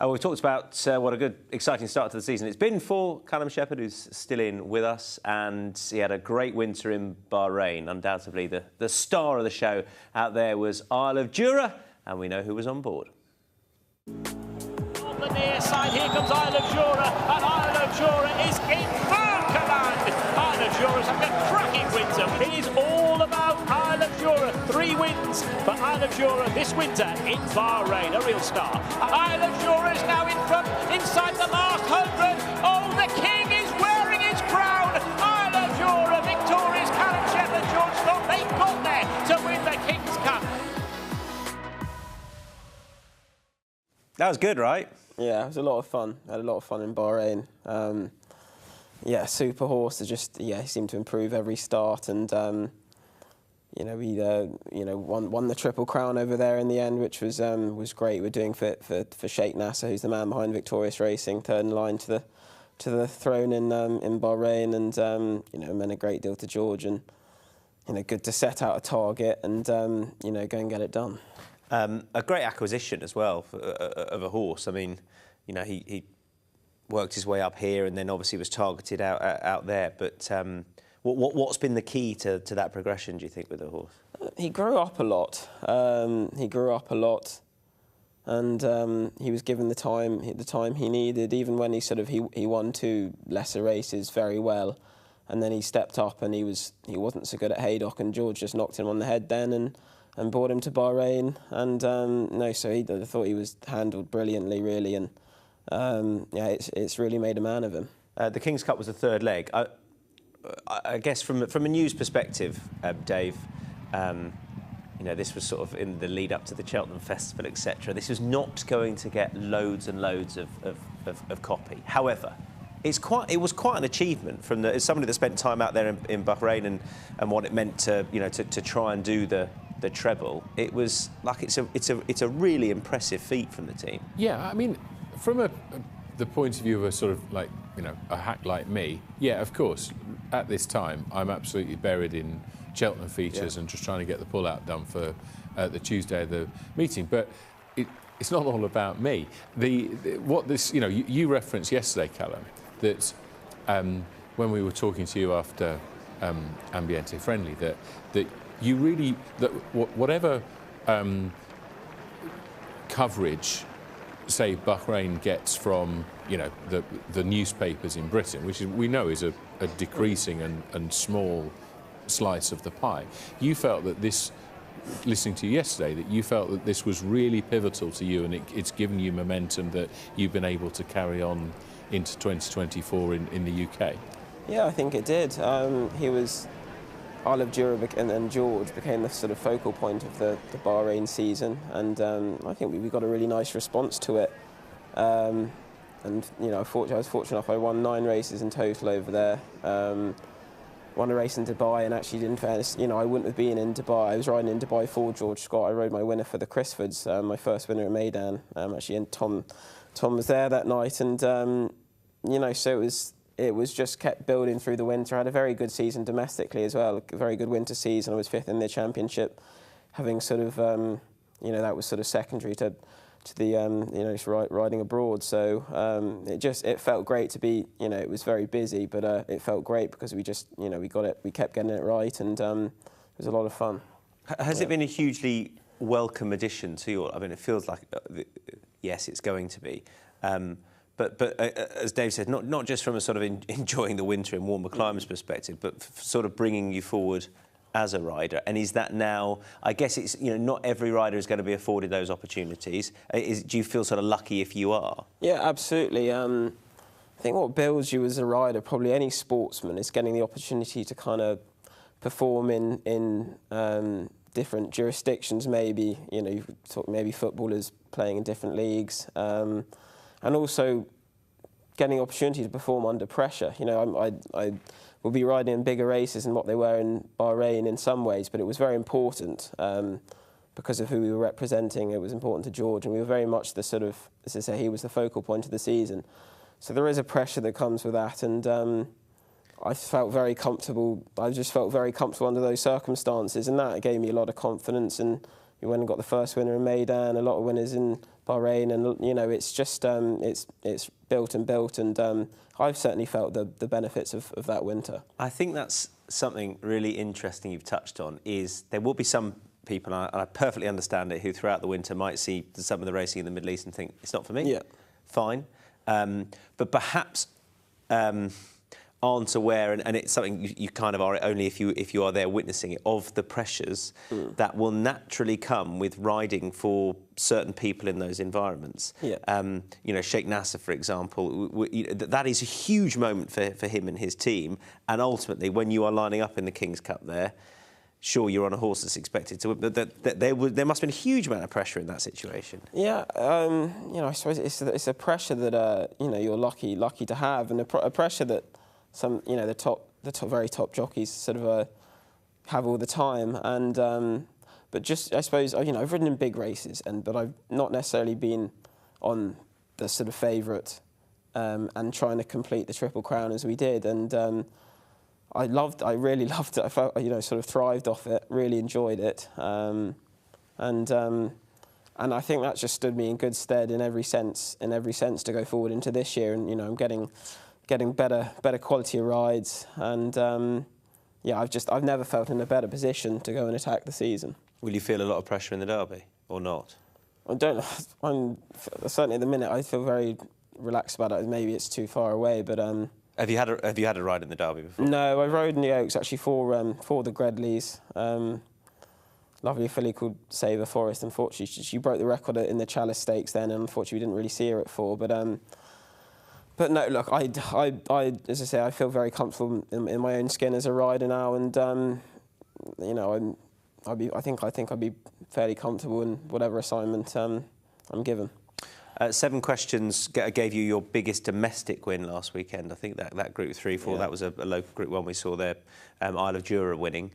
We've talked about what a good, exciting start to the season it's been for Callum Shepherd, who's still in with us, and he had a great winter in Bahrain. Undoubtedly, the star of the show out there was Isle of Jura, and we know who was on board. On the near side, here comes Isle of Jura, and Isle of Jura is in firm command. Isle of Jura's having a cracking winter. It is all about Isle of Jura. 3 wins for Isle of Jura this winter in Bahrain, a real star. Isle of Jura is now in front, inside the last 100. Oh, the king is wearing his crown. Isle of Jura victorious. Callum Shepherd, George Scott, they got there to win the King's Cup. That was good, right? Yeah, it was a lot of fun. I had a lot of fun in Bahrain. Yeah, super horse. He seemed to improve every start, and we won the Triple Crown over there in the end, which was great. We're doing for Sheikh Nasser, who's the man behind Victorious Racing, third in line to the throne in Bahrain, and meant a great deal to George, and good to set out a target and go and get it done. A great acquisition as well of a horse. I mean, he worked his way up here and then obviously was targeted out there. But what's been the key to that progression, do you think, with the horse? He grew up a lot. And he was given the time he needed, even when he won 2 lesser races very well. And then he stepped up and he wasn't so good at Haydock, and George just knocked him on the head then and brought him to Bahrain. And so I thought he was handled brilliantly, really, and it's really made a man of him. The King's Cup was the 3rd leg. I guess from a news perspective, Dave, this was sort of in the lead up to the Cheltenham Festival, etc. This was not going to get loads and loads of copy. However, it was quite an achievement as somebody that spent time out there in Bahrain and what it meant to try and do the treble. It was like it's a really impressive feat from the team. Yeah, I mean, from the point of view of a sort of like a hack like me, yeah, of course. At this time, I'm absolutely buried in Cheltenham features and just trying to get the pull-out done for the Tuesday of the meeting. But it's not all about me. You referenced yesterday, Callum, that when we were talking to you after Ambiente Friendly, that you really whatever coverage, say, Bahrain gets from the newspapers in Britain, which we know is a decreasing and small slice of the pie. You felt that this, listening to you yesterday, that you felt that this was really pivotal to you, and it's given you momentum that you've been able to carry on into 2024 in the UK. Yeah, I think it did. Isle of Jura and George became the sort of focal point of the Bahrain season, and I think we got a really nice response to it. I was fortunate enough. I won 9 races in total over there. Won a race in Dubai, and actually, in fairness, I wouldn't have been in Dubai. I was riding in Dubai for George Scott. I rode my winner for the Crisfords, my first winner at Meydan. And Tom was there that night, and so it was just kept building through the winter. I had a very good season domestically as well, a very good winter season. I was 5th in the championship, having sort of, that was sort of secondary to the, riding abroad. So it felt great to be, it was very busy, but it felt great because we just, we kept getting it right, and it was a lot of fun. Has it been a hugely welcome addition to your, I mean, it feels like, yes, it's going to be. But as Dave said, not just from a sort of enjoying the winter in warmer climates perspective, but sort of bringing you forward as a rider. And is that now, I guess it's, not every rider is going to be afforded those opportunities. Do you feel sort of lucky if you are? Yeah, absolutely. I think what builds you as a rider, probably any sportsman, is getting the opportunity to kind of perform in different jurisdictions, maybe. You talk maybe footballers playing in different leagues. And also getting the opportunity to perform under pressure. I will be riding in bigger races than what they were in Bahrain in some ways, but it was very important because of who we were representing. It was important to George, and we were very much the sort of, as I say, he was the focal point of the season. So there is a pressure that comes with that, and I felt very comfortable. I just felt very comfortable under those circumstances, and that gave me a lot of confidence. And we went and got the first winner in Meydan, a lot of winners in Bahrain, and you know, it's just it's built and built, and I've certainly felt the benefits of that winter. I think that's something really interesting you've touched on. Is there will be some people, and I perfectly understand it, who throughout the winter might see some of the racing in the Middle East and think it's not for me. Yeah, fine, but perhaps aren't aware, and it's something you kind of are only if you are there witnessing it, of the pressures that will naturally come with riding for certain people in those environments. Yeah. You know, Sheikh Nasser, for example, that is a huge moment for him and his team, and ultimately when you are lining up in the King's Cup there, sure, you're on a horse that's expected to win, but there must have been a huge amount of pressure in that situation. Yeah, you know, I suppose it's a pressure that you know, you're lucky to have, and a pressure that some, you know, the very top jockeys sort of have all the time, and but just, I suppose, you know, I've ridden in big races, but I've not necessarily been on the sort of favourite and trying to complete the Triple Crown as we did, and I really loved it. I felt, you know, sort of thrived off it, really enjoyed it, and I think that just stood me in good stead in every sense to go forward into this year, and you know, I'm getting better quality of rides, and yeah, I've never felt in a better position to go and attack the season. Will you feel a lot of pressure in the Derby or not? I don't. I'm certainly at the minute I feel very relaxed about it. Maybe it's too far away, but have you had a ride in the Derby before? No, I rode in the Oaks actually for the Gredleys. Lovely filly called Saver Forest. Unfortunately, she broke the record in the Chalice Stakes then, and unfortunately we didn't really see her at 4. But no, look, I as I say, I feel very comfortable in my own skin as a rider now, and you know, I think I'd be fairly comfortable in whatever assignment I'm given. 7 questions gave you your biggest domestic win last weekend. I think that Group 3-4, that was a local Group 1 we saw there, Isle of Jura winning.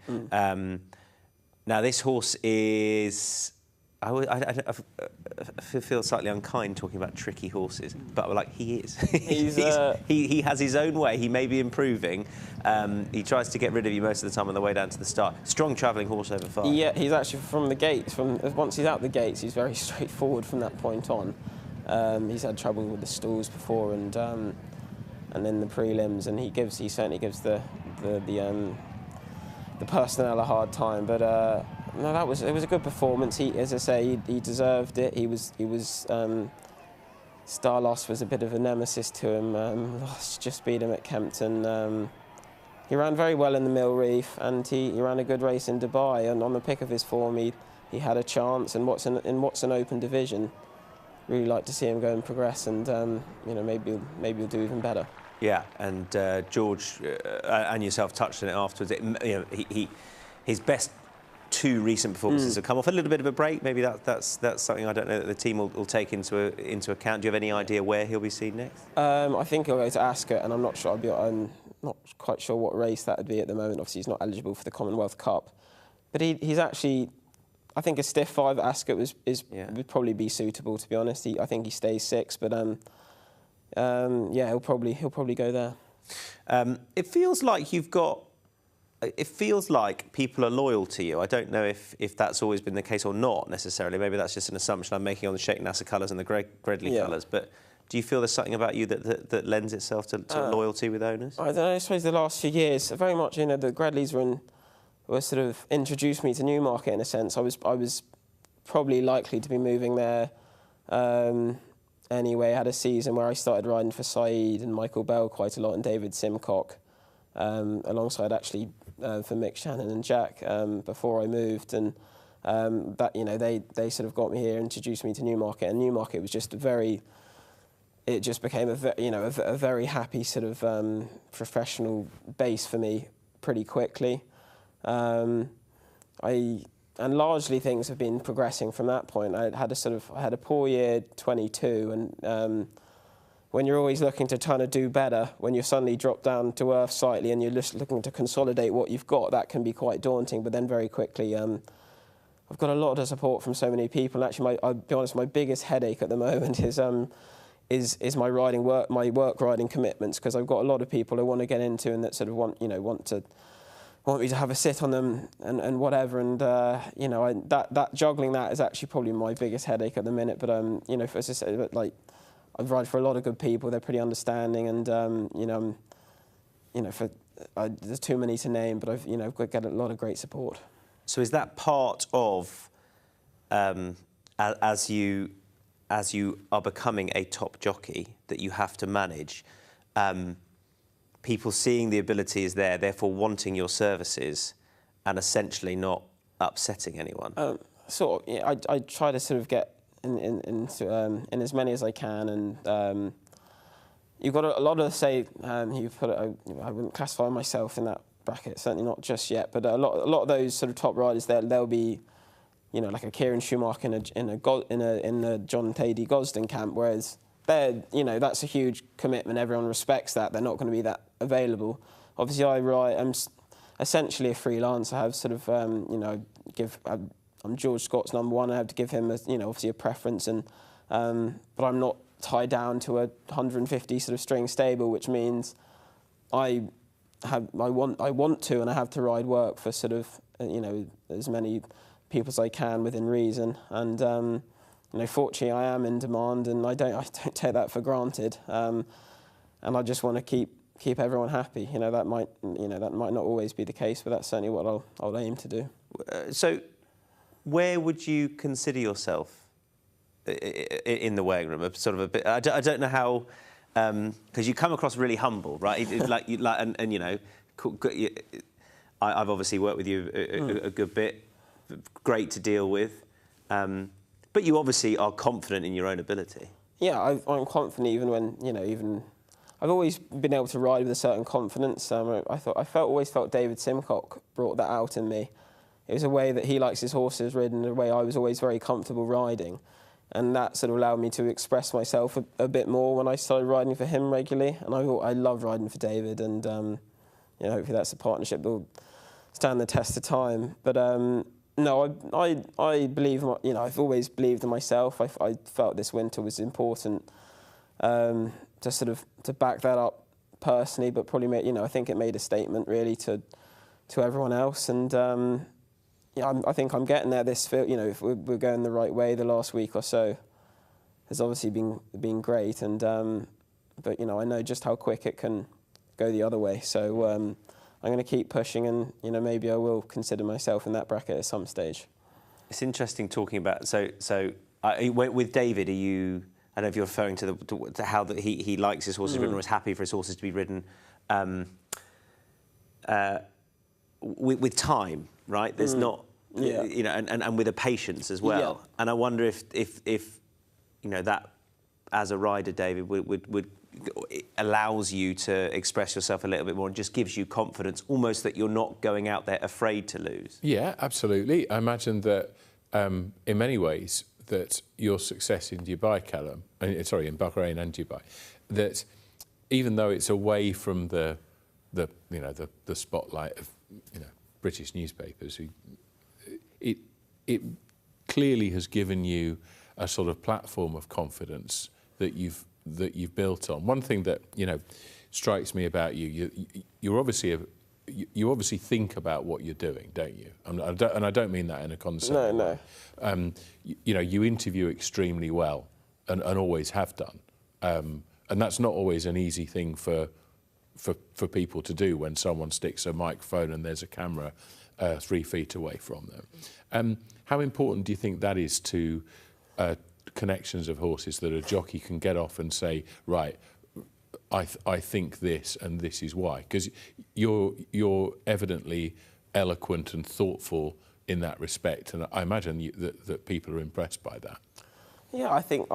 Now this horse is, I feel slightly unkind talking about tricky horses, but like he is. He has his own way. He may be improving. He tries to get rid of you most of the time on the way down to the start. Strong travelling horse over far. Yeah, he's actually from the gates. Once he's out the gates, he's very straightforward from that point on. He's had trouble with the stalls before, and then the prelims, and he certainly gives the personnel a hard time. But no, it was a good performance. As I say, he deserved it. He was Starloss was a bit of a nemesis to him. Just beat him at Kempton. He ran very well in the Mill Reef, and he ran a good race in Dubai. And on the pick of his form, he had a chance. And what's an open division. Really like to see him go and progress, and you know, maybe he'll do even better. Yeah, and George and yourself touched on it afterwards. You know, his best 2 recent performances have come off a little bit of a break. Maybe that's something I don't know that the team will take into account. Do you have any idea where he'll be seen next? I think he'll go to Ascot, and I'm not quite sure what race that would be at the moment. Obviously, he's not eligible for the Commonwealth Cup, but he's actually. I think a stiff 5 at Ascot would probably be suitable, to be honest. I think he stays 6, but yeah, he'll probably go there. It feels like people are loyal to you. I don't know if that's always been the case or not necessarily. Maybe that's just an assumption I'm making on the Sheikh Nasser colours and the Gredley colours. But do you feel there's something about you that lends itself to loyalty with owners? I don't know. I suppose the last few years, very much, you know, the Gredleys were sort of introduced me to Newmarket in a sense. I was probably likely to be moving there anyway. I had a season where I started riding for Saeed and Michael Bell quite a lot, and David Simcock, alongside actually for Mick Shannon and Jack before I moved, and that, you know, they sort of got me here, introduced me to Newmarket, and Newmarket was just it just became a very happy sort of professional base for me pretty quickly. And largely things have been progressing from that point. I had a poor year 22, and when you're always looking to try to do better, when you suddenly drop down to earth slightly and you're just looking to consolidate what you've got, that can be quite daunting. But then very quickly, I've got a lot of support from so many people. Actually, I'll be honest, my biggest headache at the moment is my work riding commitments, because I've got a lot of people I want to get into and that sort of want want me to have a sit on them and whatever. And you know, that juggling that is actually probably my biggest headache at the minute. But you know, as I say, like, I've ride for a lot of good people. They're pretty understanding, and you know, there's too many to name, but I've got a lot of great support. So is that part of as you are becoming a top jockey that you have to manage? People seeing the ability is there, therefore wanting your services, and essentially not upsetting anyone. Sort of, yeah, I try to sort of get in as many as I can, and you've got a lot of say. You put it, I wouldn't classify myself in that bracket, certainly not just yet. But a lot of those sort of top riders, they'll be, you know, like a Kieran Schumacher in a John Thady Gosden camp, whereas they're, you know, that's a huge commitment. Everyone respects that. They're not going to be that available. Obviously, I'm essentially a freelance. I have sort of, you know, I'm George Scott's number one. I have to give him, you know, obviously a preference, and but I'm not tied down to a 150 sort of string stable, which means I want to, and I have to ride work for sort of, you know, as many people as I can within reason. And you know, fortunately, I am in demand, and I don't take that for granted. And I just want to keep everyone happy. You know, that might not always be the case, but that's certainly what I'll aim to do. So, where would you consider yourself in the weighing room? Sort of a bit. I don't know how, because you come across really humble, right? And you know, I've obviously worked with you a good bit. Great to deal with. But you obviously are confident in your own ability. Yeah, I'm confident even when, you know, I've always been able to ride with a certain confidence. I always felt David Simcock brought that out in me. It was a way that he likes his horses ridden, a way I was always very comfortable riding. And that sort of allowed me to express myself a bit more when I started riding for him regularly. And I love riding for David, and you know, hopefully that's a partnership that will stand the test of time. But no, I believe, you know, I've always believed in myself. I felt this winter was important to back that up personally, but probably you know, I think it made a statement really to everyone else. And yeah, I think I'm getting there. You know, if we're going the right way, the last week or so has obviously been great. And but you know, I know just how quick it can go the other way. So I'm going to keep pushing, and you know, maybe I will consider myself in that bracket at some stage. It's interesting talking about with David. Are you? I don't know if you're referring to how that he likes his horses ridden, or is happy for his horses to be ridden. With time, right? There's not, you know, and with a patience as well. Yeah. And I wonder if you know, that as a rider, David, would allows you to express yourself a little bit more and just gives you confidence, almost that you're not going out there afraid to lose. Yeah, absolutely. I imagine that in many ways that your success in Dubai, Callum, in Bahrain and Dubai, that even though it's away from the spotlight of, you know, British newspapers, it clearly has given you a sort of platform of confidence that you've built on. One thing that, you know, strikes me about you obviously think about what you're doing, don't you? And I don't mean that in a condescending way. No. You know, you interview extremely well, and always have done, and that's not always an easy thing for people to do when someone sticks a microphone and there's a camera 3 feet away from them. How important do you think that is to connections of horses, that a jockey can get off and say, right, I think this and this is why? Because you're evidently eloquent and thoughtful in that respect, and I imagine that people are impressed by that. Yeah, I think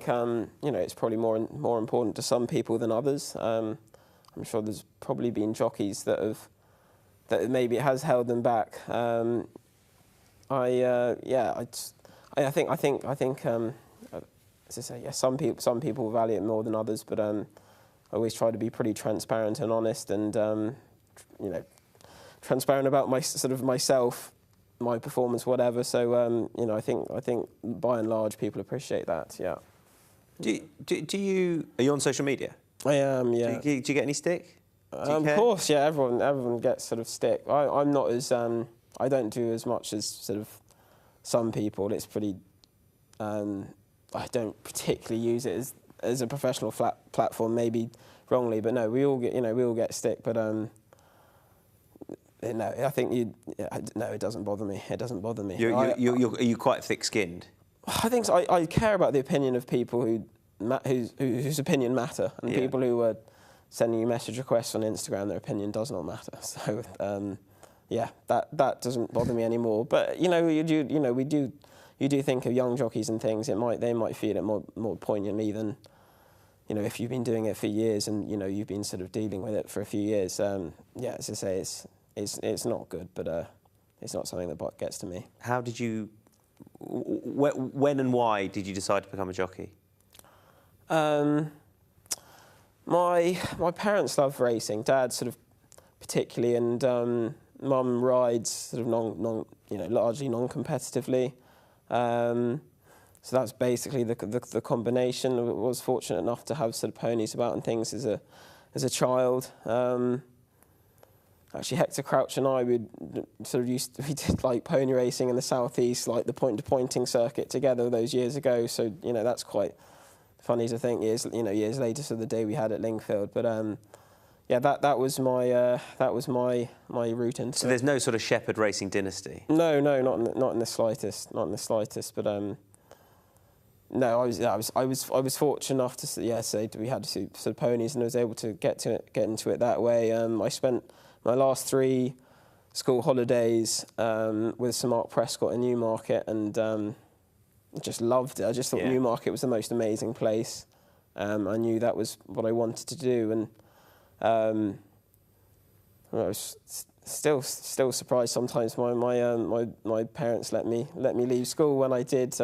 you know, it's probably more important to some people than others. I'm sure there's probably been jockeys that maybe it has held them back. I think as I say, yeah, some people value it more than others, but I always try to be pretty transparent and honest, and you know, transparent about myself, my performance, whatever. So you know, I think by and large people appreciate that. Yeah. Do you? Are you on social media? I am. Yeah. Do you get any stick? Do you care? Of course, yeah. Everyone gets sort of stick. I'm not as I don't do as much as sort of some people. It's pretty. I don't particularly use it as a professional platform, maybe wrongly, but no, we all get stick. But no, I think no, it doesn't bother me. It doesn't bother me. Are you quite thick-skinned? I think so. I care about the opinion of people whose opinion matter, and people who are sending you message requests on Instagram, their opinion does not matter. So yeah, that doesn't bother me anymore. But you do think of young jockeys and things. They might feel it more poignantly than if you've been doing it for years and you've been sort of dealing with it for a few years. Yeah, as I say, it's not good, but it's not something that gets to me. How did you? When and why did you decide to become a jockey? My parents love racing. Dad sort of particularly, and Mum rides sort of largely non-competitively. So that's basically the combination. I was fortunate enough to have sort of ponies about and things as a child. Actually, Hector Crouch and I we did like pony racing in the southeast, like the point-to-pointing circuit together those years ago. So that's quite funny to think years later, so the day we had at Lingfield. But yeah, that was my route into. So there's no sort of Shepherd racing dynasty. No, not in the slightest, But no, I was fortunate enough to say we had sort of ponies, and I was able to get into it that way. I spent my last 3 school holidays with Sir Mark Prescott in Newmarket, and just loved it. I just thought Newmarket was the most amazing place. I knew that was what I wanted to do, and I was still surprised sometimes. My parents let me leave school when I did.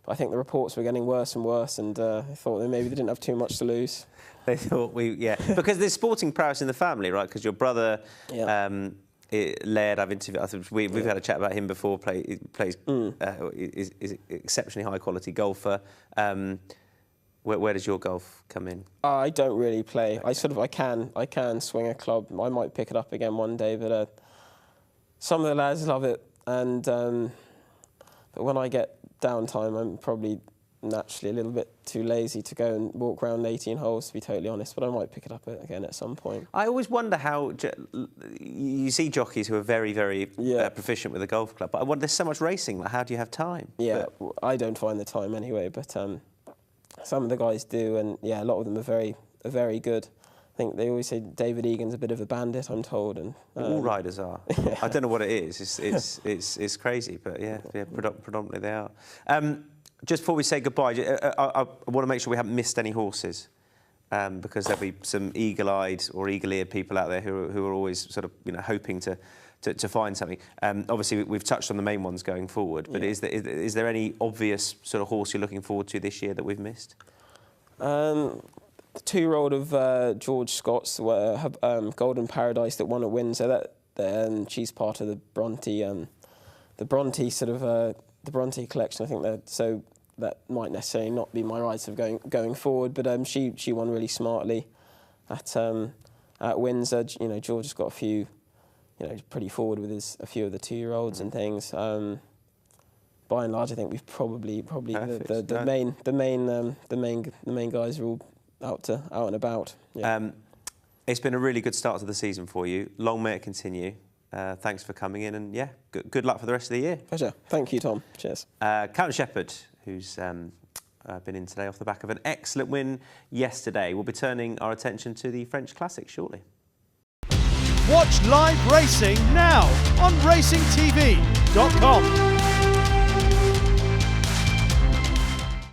But I think the reports were getting worse and worse, and I thought that maybe they didn't have too much to lose. They thought because there's sporting prowess in the family, right? Because your brother, Laird, I've interviewed. We've had a chat about him before. Plays is exceptionally high quality golfer. Where does your golf come in? I don't really play. I can swing a club. I might pick it up again one day, but some of the lads love it, and but when I get downtime, I'm probably naturally a little bit too lazy to go and walk around 18 holes, to be totally honest, but I might pick it up again at some point. I always wonder how you see jockeys who are very, very proficient with a golf club, but I wonder, there's so much racing, how do you have time? Yeah, I don't find the time anyway, but some of the guys do, and yeah, a lot of them are very good. I think they always say David Egan's a bit of a bandit, I'm told, and all riders are. Yeah. I don't know what it is. It's crazy, but yeah, predominantly they are. Just before we say goodbye, I want to make sure we haven't missed any horses, because there'll be some eagle-eyed or eagle-eared people out there who are always sort of hoping to find something. Obviously, we've touched on the main ones going forward, but is there any obvious sort of horse you're looking forward to this year that we've missed? The 2-year-old of George Scott's Golden Paradise that won at Windsor. She's part of the Bronte sort of the Bronte collection. I think so that might necessarily not be my rights of going forward, but she won really smartly at Windsor. George has got a few, pretty forward with a few of the 2-year-olds and things. By and large, I think we've probably the main guys are all out and about. Yeah. It's been a really good start to the season for you. Long may it continue. Thanks for coming in, and yeah, good luck for the rest of the year. Pleasure. Thank you, Tom. Cheers. Callum Shepherd, who's been in today off the back of an excellent win yesterday. We'll be turning our attention to the French Classic shortly. Watch live racing now on racingtv.com.